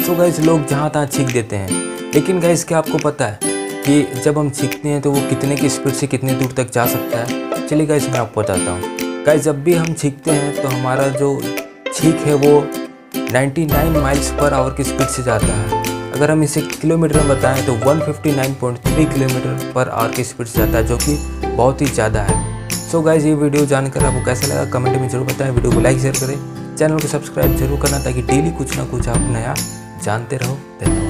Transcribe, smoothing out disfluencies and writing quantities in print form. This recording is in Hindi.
सो गाइस लोग जहाँ तहाँ छींक देते हैं, लेकिन गाइस क्या आपको पता है कि जब हम छींकते हैं तो वो कितने की स्पीड से कितने दूर तक जा सकता है? चलिए गाइस मैं आपको बताता हूँ। गाइस जब भी हम छींकते हैं तो हमारा जो छींक है वो 99 माइल्स पर आवर की स्पीड से जाता है। अगर हम इसे किलोमीटर में बताएं तो 159.3 किलोमीटर पर आवर की स्पीड से जाता है, जो कि बहुत ही ज़्यादा है। सो गाइस ये वीडियो जानकर आपको कैसा लगा कमेंट में जरूर बताएं। वीडियो को लाइक शेयर करें, चैनल को सब्सक्राइब जरूर करना ताकि डेली कुछ ना कुछ आप नया जानते रहो। धन्यवाद।